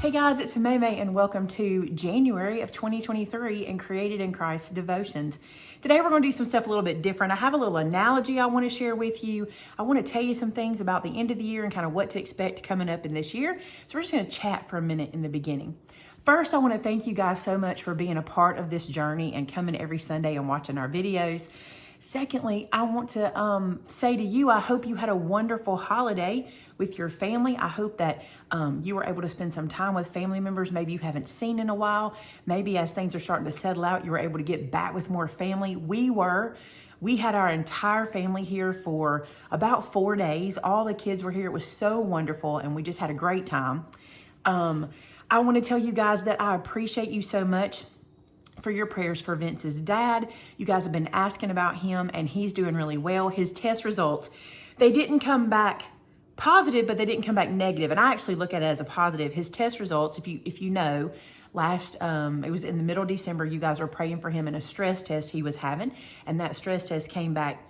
Hey guys, it's Maymay and welcome to January of 2023 and Created in Christ Devotions. Today we're going to do some stuff a little bit different. I have a little analogy I want to share with you. I want to tell you some things about the end of the year and kind of what to expect coming up in this year. So we're just going to chat for a minute in the beginning. First, I want to thank you guys so much for being a part of this journey and coming every Sunday and watching our videos. Secondly, I want to say to you, I hope you had a wonderful holiday with your family. I hope that you were able to spend some time with family members maybe you haven't seen in a while. Maybe as things are starting to settle out, you were able to get back with more family. We had our entire family here for about 4 days. All the kids were here. It was so wonderful, and we just had a great time. I want to tell you guys that I appreciate you so much for your prayers for Vince's dad. You guys have been asking about him, and he's doing really well. His test results, they didn't come back positive, but they didn't come back negative. And I actually look at it as a positive. His test results, if you know, it was in the middle of December, you guys were praying for him in a stress test he was having, and that stress test came back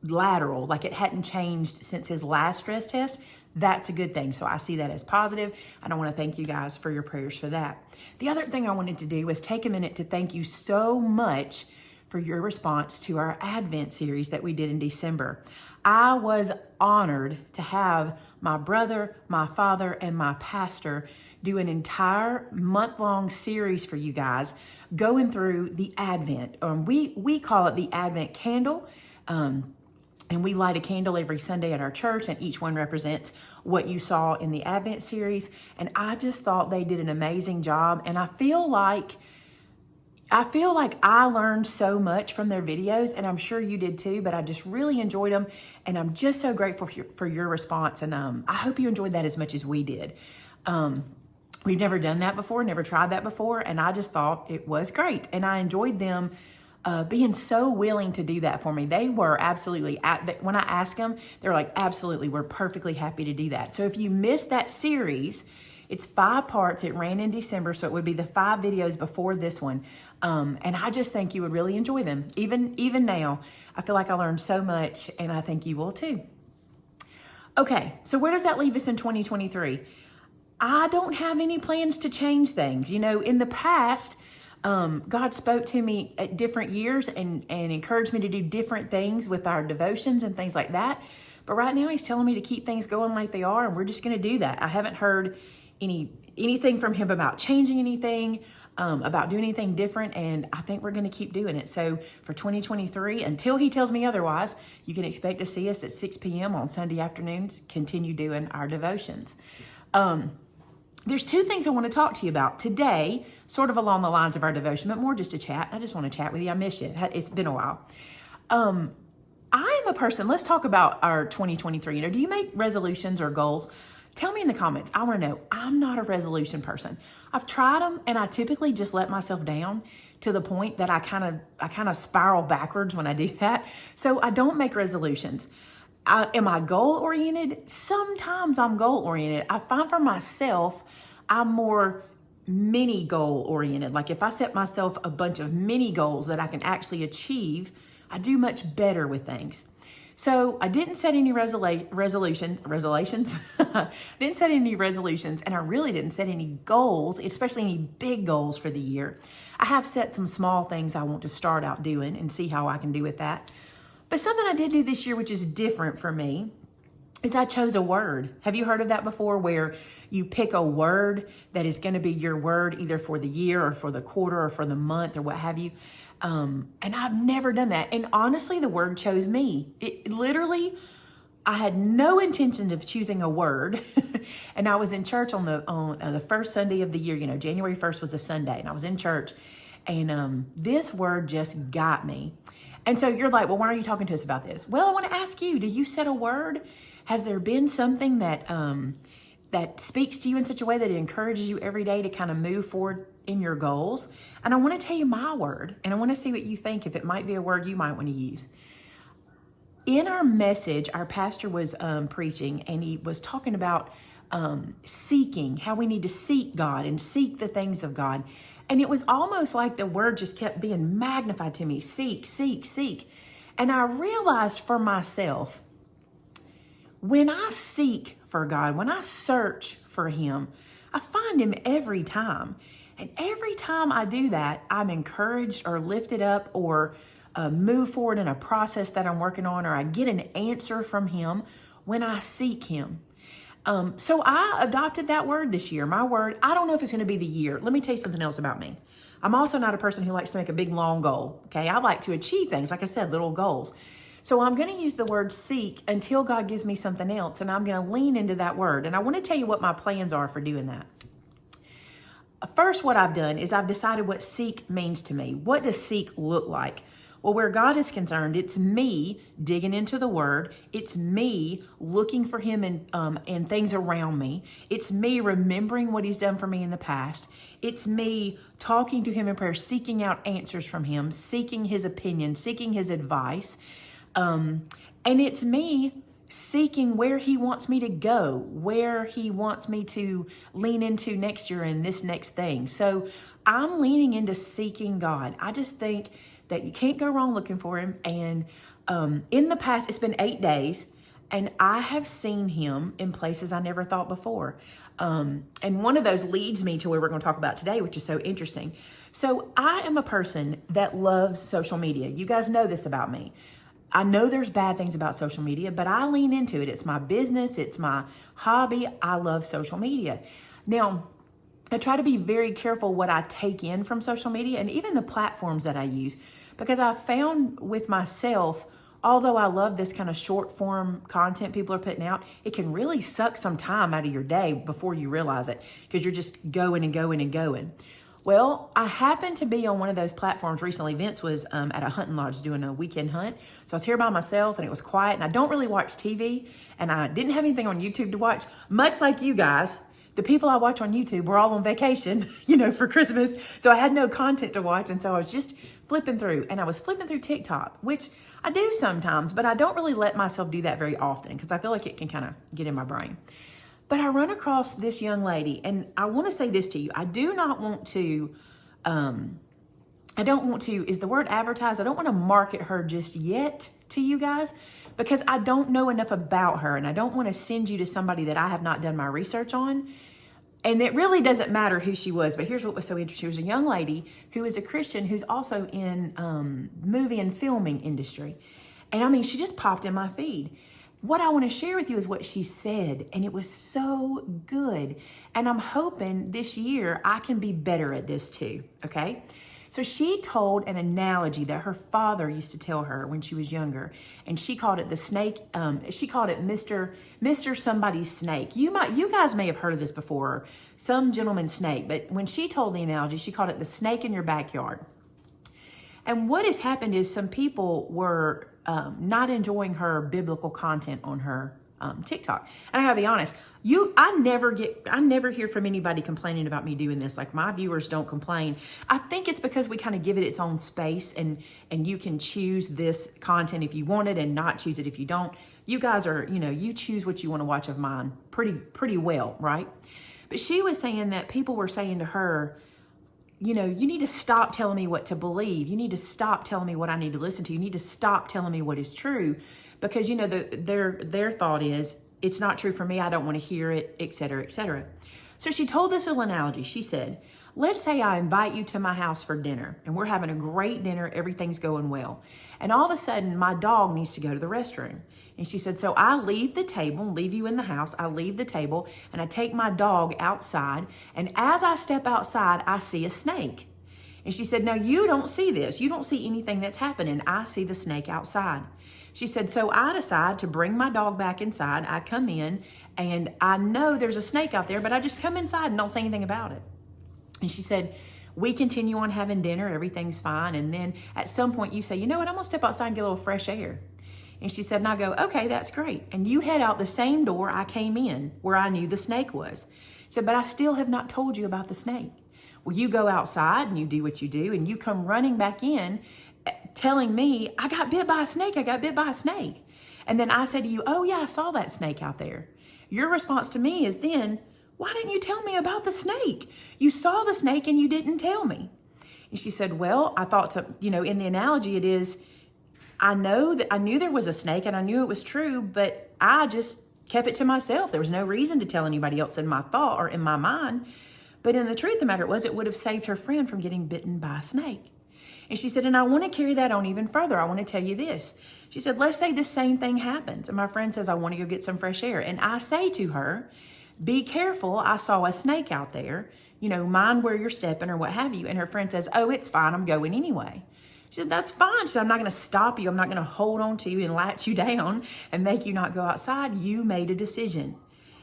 lateral, like it hadn't changed since his last stress test. That's a good thing. So I see that as positive, and I want to thank you guys for your prayers for that. The other thing I wanted to do was take a minute to thank you so much for your response to our Advent series that we did in December. I was honored to have my brother, my father, and my pastor do an entire month-long series for you guys going through the Advent. We call it the Advent candle. And we light a candle every Sunday at our church, and each one represents what you saw in the Advent series. And I just thought they did an amazing job. And I feel like I learned so much from their videos, and I'm sure you did too, but I just really enjoyed them. And I'm just so grateful for your response. And I hope you enjoyed that as much as we did. We've never done that before, never tried that before. And I just thought it was great. And I enjoyed them being so willing to do that for me. They were absolutely, when I asked them, they're like, absolutely, we're perfectly happy to do that. So if you missed that series, it's 5 parts. It ran in December, so it would be the 5 videos before this one. And I just think you would really enjoy them. Even now, I feel like I learned so much, and I think you will too. Okay, so where does that leave us in 2023? I don't have any plans to change things. You know, in the past, God spoke to me at different years and encouraged me to do different things with our devotions and things like that. But right now he's telling me to keep things going like they are, and we're just going to do that. I haven't heard anything from him about changing anything, about doing anything different, and I think we're going to keep doing it. So for 2023, until he tells me otherwise, you can expect to see us at 6 p.m. on Sunday afternoons, continue doing our devotions. There's 2 things I want to talk to you about today, sort of along the lines of our devotion, but more just a chat. I just want to chat with you. I miss you. It's been a while. I am a person, let's talk about our 2023. You know, do you make resolutions or goals? Tell me in the comments. I want to know. I'm not a resolution person. I've tried them, and I typically just let myself down to the point that I kind of spiral backwards when I do that. So I don't make resolutions. Am I goal-oriented? Sometimes I'm goal-oriented. I find for myself, I'm more mini goal-oriented. Like if I set myself a bunch of mini goals that I can actually achieve, I do much better with things. So I didn't set any resolutions. I didn't set any resolutions, and I really didn't set any goals, especially any big goals for the year. I have set some small things I want to start out doing and see how I can do with that. But something I did do this year, which is different for me, is I chose a word. Have you heard of that before, where you pick a word that is going to be your word either for the year or for the quarter or for the month or what have you? And I've never done that. And honestly, the word chose me. It literally, I had no intention of choosing a word. And I was in church on the first Sunday of the year. You know, January 1st was a Sunday, and I was in church, and this word just got me. And so you're like, well, why are you talking to us about this? Well, I want to ask you, do you set a word? Has there been something that that speaks to you in such a way that it encourages you every day to kind of move forward in your goals? And I want to tell you my word, and I want to see what you think, if it might be a word you might want to use. In our message, our pastor was preaching, and he was talking about seeking, how we need to seek God and seek the things of God. And it was almost like the word just kept being magnified to me. Seek, seek, seek. And I realized for myself, when I seek for God, when I search for him, I find him every time. And every time I do that, I'm encouraged or lifted up or move forward in a process that I'm working on, or I get an answer from him when I seek him. So I adopted that word this year. My word, I don't know if it's going to be the year. Let me tell you something else about me. I'm also not a person who likes to make a big, long goal. Okay. I like to achieve things. Like I said, little goals. So I'm going to use the word seek until God gives me something else. And I'm going to lean into that word. And I want to tell you what my plans are for doing that. First, what I've done is I've decided what seek means to me. What does seek look like? Well, where God is concerned, it's me digging into the word. It's me looking for him in things around me. It's me remembering what he's done for me in the past. It's me talking to him in prayer, seeking out answers from him, seeking his opinion, seeking his advice. And it's me seeking where he wants me to go, where he wants me to lean into next year in this next thing. So I'm leaning into seeking God. I just think that you can't go wrong looking for him. And in the past, it's been 8 days, and I have seen him in places I never thought before. And one of those leads me to where we're going to talk about today, which is so interesting. So I am a person that loves social media. You guys know this about me. I know there's bad things about social media, but I lean into it. It's my business. It's my hobby. I love social media. Now, I try to be very careful what I take in from social media and even the platforms that I use, because I found with myself, although I love this kind of short form content people are putting out, it can really suck some time out of your day before you realize it, because you're just going and going and going. Well, I happened to be on one of those platforms recently. Vince was at a hunting lodge doing a weekend hunt. So I was here by myself and it was quiet, and I don't really watch TV, and I didn't have anything on YouTube to watch, much like you guys. The people I watch on YouTube were all on vacation, for Christmas. So I had no content to watch. And so I was just flipping through, and I was flipping through TikTok, which I do sometimes, but I don't really let myself do that very often because I feel like it can kind of get in my brain. But I run across this young lady, and I want to say this to you. I don't want to, is the word advertise? I don't want to market her just yet to you guys, because I don't know enough about her, and I don't want to send you to somebody that I have not done my research on. And it really doesn't matter who she was, but here's what was so interesting. She was a young lady who is a Christian who's also in movie and filming industry. And I mean, she just popped in my feed. What I want to share with you is what she said, and it was so good. And I'm hoping this year I can be better at this too, okay? So she told an analogy that her father used to tell her when she was younger, and she called it the snake. She called it Mr. Somebody's snake. You guys may have heard of this before, some gentleman's snake. But when she told the analogy, she called it the snake in your backyard. And what has happened is some people were not enjoying her biblical content on her TikTok. And I gotta be honest, I never hear from anybody complaining about me doing this. Like, my viewers don't complain. I think it's because we kind of give it its own space, and you can choose this content if you want it and not choose it if you don't. You guys are, you choose what you want to watch of mine pretty well, right? But she was saying that people were saying to her, you need to stop telling me what to believe. You need to stop telling me what I need to listen to. You need to stop telling me what is true, because, their thought is, it's not true for me. I don't want to hear it, et cetera, et cetera. So she told this little analogy. She said, let's say I invite you to my house for dinner, and we're having a great dinner. Everything's going well. And all of a sudden, my dog needs to go to the restroom. And she said, so I leave the table, leave you in the house. I leave the table, and I take my dog outside. And as I step outside, I see a snake. And she said, now you don't see this. You don't see anything that's happening. I see the snake outside. She said, so I decide to bring my dog back inside. I come in, and I know there's a snake out there, but I just come inside and don't say anything about it. And she said, we continue on having dinner. Everything's fine. And then at some point you say, you know what? I'm going to step outside and get a little fresh air. And she said, and I go, okay, that's great. And you head out the same door I came in, where I knew the snake was. She said, but I still have not told you about the snake. Well, you go outside and you do what you do, and you come running back in telling me, I got bit by a snake. I got bit by a snake. And then I say to you, oh yeah, I saw that snake out there. Your response to me is then, why didn't you tell me about the snake? You saw the snake and you didn't tell me. And she said, well, I thought in the analogy it is, I knew there was a snake and I knew it was true, but I just kept it to myself. There was no reason to tell anybody else in my thought or in my mind. But in the truth of the matter was, it would have saved her friend from getting bitten by a snake. And she said, and I want to carry that on even further. I want to tell you this. She said, let's say the same thing happens. And my friend says, I want to go get some fresh air. And I say to her, be careful. I saw a snake out there. You know, mind where you're stepping or what have you. And her friend says, oh, it's fine. I'm going anyway. She said, that's fine. She said, I'm not going to stop you. I'm not going to hold on to you and latch you down and make you not go outside. You made a decision.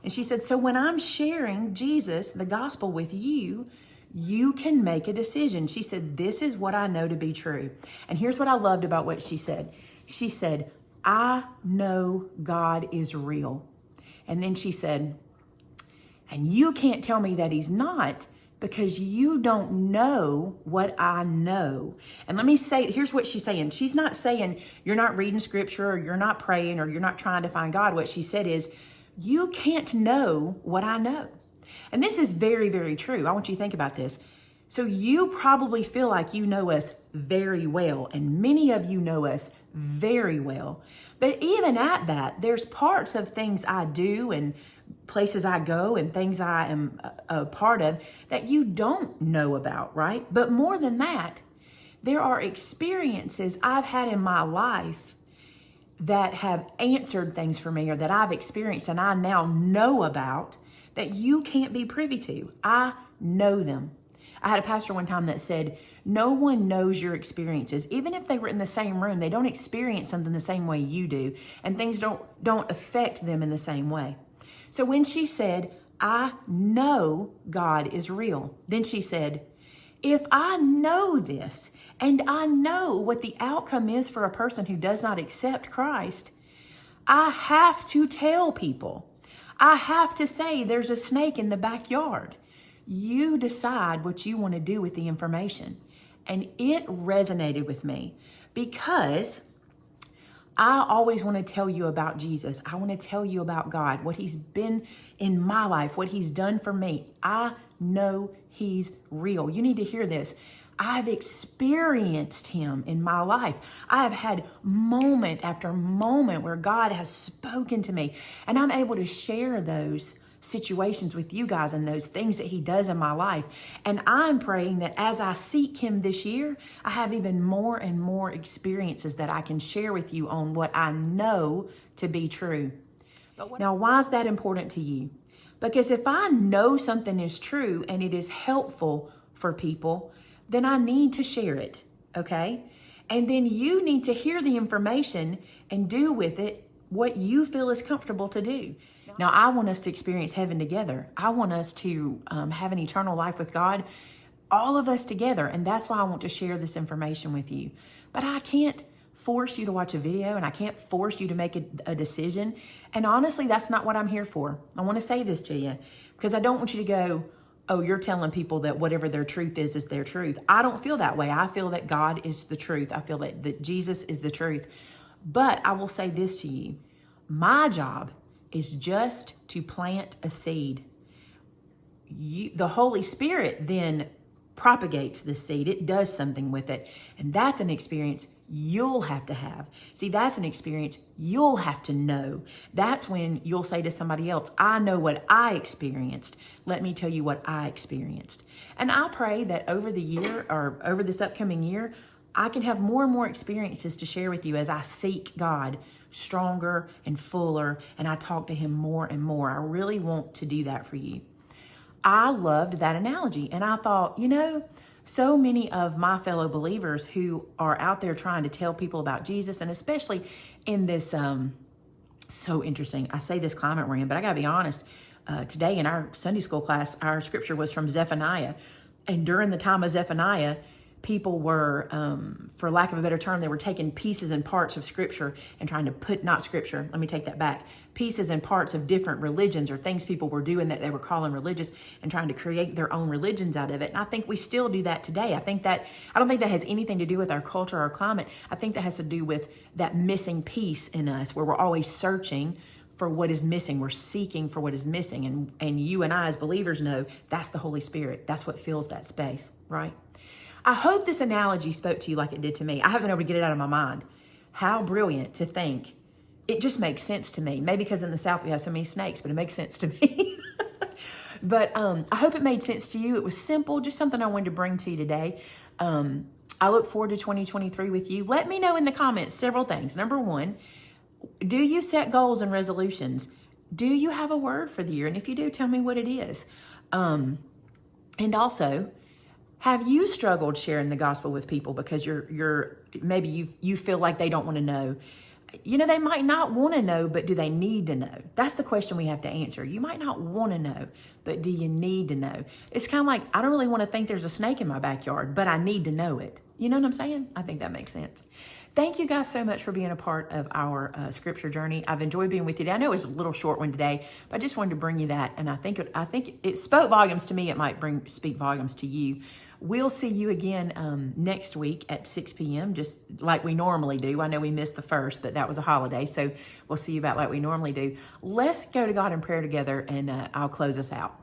And she said, so when I'm sharing Jesus, the gospel with you, you can make a decision. She said, this is what I know to be true. And here's what I loved about what she said. She said, I know God is real. And then she said, and you can't tell me that he's not, because you don't know what I know. And let me say, here's what she's saying. She's not saying you're not reading scripture or you're not praying or you're not trying to find God. What she said is, you can't know what I know. And this is very, very true. I want you to think about this. So you probably feel like you know us very well, and many of you know us very well. But even at that, there's parts of things I do and places I go and things I am a part of that you don't know about, right? But more than that, there are experiences I've had in my life that have answered things for me, or that I've experienced and I now know about, that you can't be privy to. I know them. I had a pastor one time that said, no one knows your experiences. Even if they were in the same room, they don't experience something the same way you do, and things don't affect them in the same way. So when she said, I know God is real, then she said, if I know this, and I know what the outcome is for a person who does not accept Christ, I have to tell people. I have to say there's a snake in the backyard. You decide what you want to do with the information. And it resonated with me because I always want to tell you about Jesus. I want to tell you about God, what he's been in my life, what he's done for me. I know he's real. You need to hear this. I've experienced him in my life. I have had moment after moment where God has spoken to me, and I'm able to share those situations with you guys and those things that he does in my life. And I'm praying that as I seek him this year, I have even more and more experiences that I can share with you on what I know to be true. Now, why is that important to you? Because if I know something is true and it is helpful for people, then I need to share it, okay? And then you need to hear the information and do with it what you feel is comfortable to do. Now, I want us to experience heaven together. I want us to have an eternal life with God, all of us together. And that's why I want to share this information with you. But I can't force you to watch a video, and I can't force you to make a decision. And honestly, that's not what I'm here for. I want to say this to you because I don't want you to go, oh, you're telling people that whatever their truth is their truth. I don't feel that way. I feel that God is the truth. I feel that Jesus is the truth. But I will say this to you. My job is just to plant a seed. The Holy Spirit then propagates the seed. It does something with it. And that's an experience you'll have to have. See, that's an experience you'll have to know. That's when you'll say to somebody else, I know what I experienced. Let me tell you what I experienced. And I pray that over the year, or over this upcoming year, I can have more and more experiences to share with you as I seek God stronger and fuller, and I talk to him more and more. I really want to do that for you. I loved that analogy, and I thought, you know, so many of my fellow believers who are out there trying to tell people about Jesus, and especially in this, so interesting, I say this climate we're in, but I gotta be honest, today in our Sunday school class, our scripture was from Zephaniah, and during the time of Zephaniah, people were, for lack of a better term, they were taking pieces and parts of scripture and trying to put, not scripture, let me take that back, pieces and parts of different religions or things people were doing that they were calling religious and trying to create their own religions out of it. And I think we still do that today. I don't think that has anything to do with our culture or climate. I think that has to do with that missing piece in us where we're always searching for what is missing. We're seeking for what is missing. And you and I as believers know that's the Holy Spirit. That's what fills that space, right? I hope this analogy spoke to you like it did to me. I haven't been able to get it out of my mind. How brilliant to think it just makes sense to me. Maybe because in the South we have so many snakes, but it makes sense to me. But I hope it made sense to you. It was simple, just something I wanted to bring to you today. I look forward to 2023 with you. Let me know in the comments several things. Number one, do you set goals and resolutions? Do you have a word for the year? And if you do, tell me what it is. And also, have you struggled sharing the gospel with people because maybe you feel like they don't want to know? You know, they might not want to know, but do they need to know? That's the question we have to answer. You might not want to know, but do you need to know? It's kind of like, I don't really want to think there's a snake in my backyard, but I need to know it. You know what I'm saying? I think that makes sense. Thank you guys so much for being a part of our scripture journey. I've enjoyed being with you today. I know it was a little short one today, but I just wanted to bring you that. And I think it spoke volumes to me. It might speak volumes to you. We'll see you again next week at 6 p.m., just like we normally do. I know we missed the first, but that was a holiday, so we'll see you about like we normally do. Let's go to God in prayer together, and I'll close us out.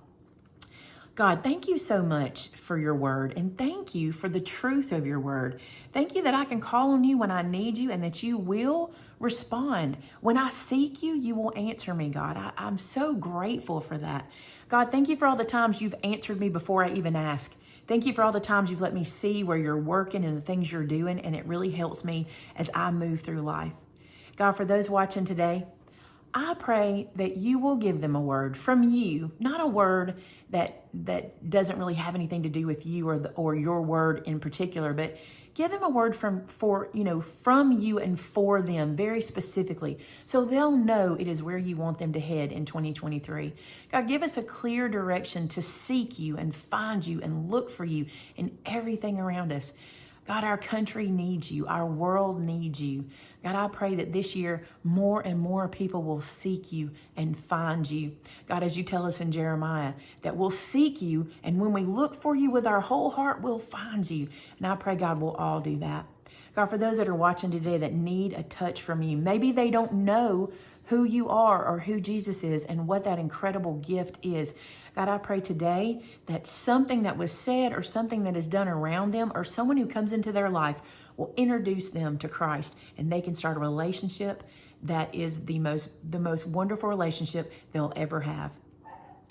God, thank you so much for your word, and thank you for the truth of your word. Thank you that I can call on you when I need you and that you will respond. When I seek you, you will answer me, God. I'm so grateful for that. God, thank you for all the times you've answered me before I even ask. Thank you for all the times you've let me see where you're working and the things you're doing, and it really helps me as I move through life. God, for those watching today, I pray that you will give them a word from you, not a word that doesn't really have anything to do with you or your word in particular, but give them a word from you and for them very specifically, so they'll know it is where you want them to head in 2023. God, give us a clear direction to seek you and find you and look for you in everything around us. God, our country needs you. Our world needs you. God, I pray that this year more and more people will seek you and find you. God, as you tell us in Jeremiah, that we'll seek you, and when we look for you with our whole heart, we'll find you. And I pray, God, we'll all do that. God, for those that are watching today that need a touch from you, maybe they don't know who you are or who Jesus is and what that incredible gift is. God, I pray today that something that was said or something that is done around them or someone who comes into their life will introduce them to Christ, and they can start a relationship that is the most wonderful relationship they'll ever have.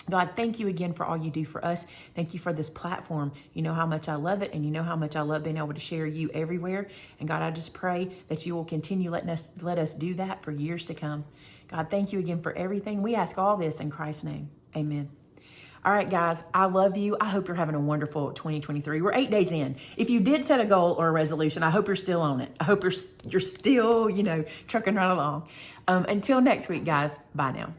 God, thank you again for all you do for us. Thank you for this platform. You know how much I love it, and you know how much I love being able to share you everywhere. And God, I just pray that you will continue let us do that for years to come. God, thank you again for everything. We ask all this in Christ's name. Amen. All right, guys, I love you. I hope you're having a wonderful 2023. We're 8 days in. If you did set a goal or a resolution, I hope you're still on it. I hope you're still, trucking right along. Until next week, guys. Bye now.